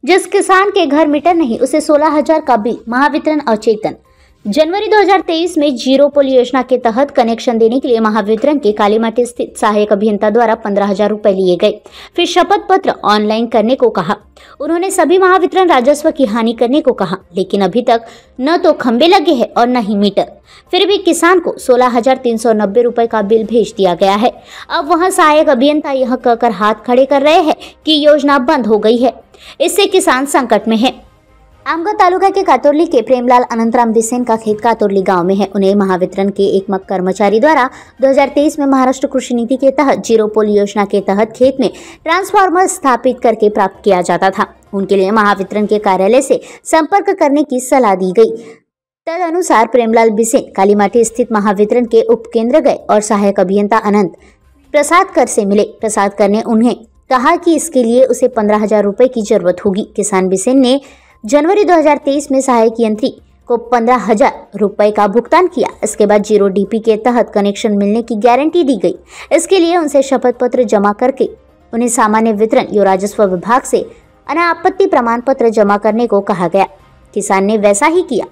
जिस किसान के घर मीटर नहीं उसे 16,000 का बिल। महावितरण अचेतन। जनवरी 2023 में जीरो पोल योजना के तहत कनेक्शन देने के लिए महावितरण के कालीमाटी स्थित सहायक अभियंता द्वारा 15,000 रुपए लिए गए। फिर शपथ पत्र ऑनलाइन करने को कहा। उन्होंने सभी महावितरण राजस्व की हानि करने को कहा, लेकिन अभी तक न तो खंबे लगे हैं और न ही मीटर। फिर भी किसान को 16,390 रुपए का बिल भेज दिया गया है। अब वहां सहायक अभियंता यह कहकर हाथ खड़े कर रहे हैं कि योजना बंद हो गई है। इससे किसान संकट में है। आमगांव तालुका के कातोरली के प्रेमलाल अनंतराम बिसेन का खेत कातोरली गांव में है। उन्हें महावितरण के एक कर्मचारी द्वारा 2023 में महाराष्ट्र कृषि नीति के तहत जीरो पोल योजना के तहत खेत में ट्रांसफार्मर स्थापित करके प्राप्त किया जाता था। उनके लिए महावितरण के कार्यालय से संपर्क करने की सलाह दी गई। तदनुसार प्रेमलाल बिसेन कालीमाटी स्थित महावितरण के उपकेंद्र गए और सहायक अभियंता अनंत प्रसाद कर से मिले। प्रसाद कर ने उन्हें कहा कि इसके लिए उसे 15,000 रुपए की जरूरत होगी। किसान बिसेन ने जनवरी 2023 में सहायक यंत्री को 15,000 रुपए का भुगतान किया। इसके बाद जीरो डीपी के तहत कनेक्शन मिलने की गारंटी दी गई। इसके लिए उनसे शपथ पत्र जमा करके उन्हें सामान्य वितरण या राजस्व विभाग से अनापत्ति प्रमाण पत्र जमा करने को कहा गया। किसान ने वैसा ही किया।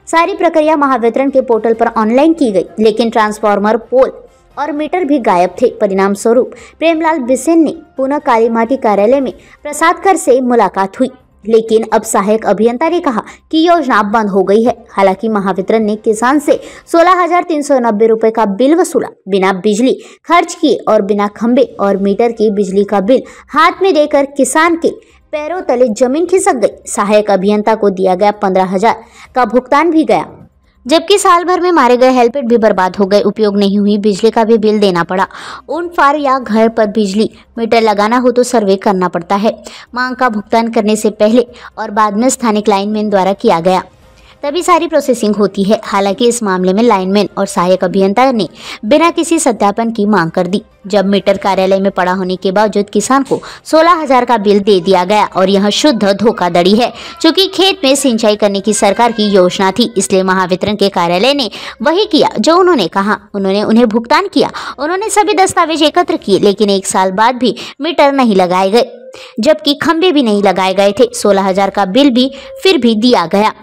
सारी प्रक्रिया महावितरण के पोर्टल पर ऑनलाइन की गई, लेकिन ट्रांसफार्मर, पोल और मीटर भी गायब थे। परिणाम स्वरूप प्रेमलाल बिसेन ने पुनः कालीमाटी कार्यालय में प्रसाद कर से मुलाकात हुई, लेकिन अब सहायक अभियंता ने कहा कि योजना बंद हो गई है। हालांकि महावितरण ने किसान से 16,390 रुपए का बिल वसूला, बिना बिजली खर्च किए और बिना खंबे और मीटर के बिजली का बिल हाथ में देकर किसान के पैरों तले जमीन खिसक गई। सहायक अभियंता को दिया गया 15,000 का भुगतान भी गया, जबकि साल भर में मारे गए हेल्पेट भी बर्बाद हो गए। उपयोग नहीं हुई बिजली का भी बिल देना पड़ा। उन फार या घर पर बिजली मीटर लगाना हो तो सर्वे करना पड़ता है। मांग का भुगतान करने से पहले और बाद में स्थानिक लाइनमैन द्वारा किया गया, तभी सारी प्रोसेसिंग होती है। हालांकि इस मामले में लाइनमैन और सहायक अभियंता ने बिना किसी सत्यापन की मांग कर दी। जब मीटर कार्यालय में पड़ा होने के बावजूद किसान को 16,000 का बिल दे दिया गया और यह शुद्ध धोखाधड़ी है, क्योंकि खेत में सिंचाई करने की सरकार की योजना थी। इसलिए महावितरण के कार्यालय ने वही किया जो उन्होंने कहा। उन्होंने उन्हें भुगतान किया। उन्होंने सभी दस्तावेज एकत्र किए, लेकिन 1 साल बाद भी मीटर नहीं लगाए गए, जबकि खंबे भी नहीं लगाए गए थे। 16,000 का बिल भी फिर भी दिया गया।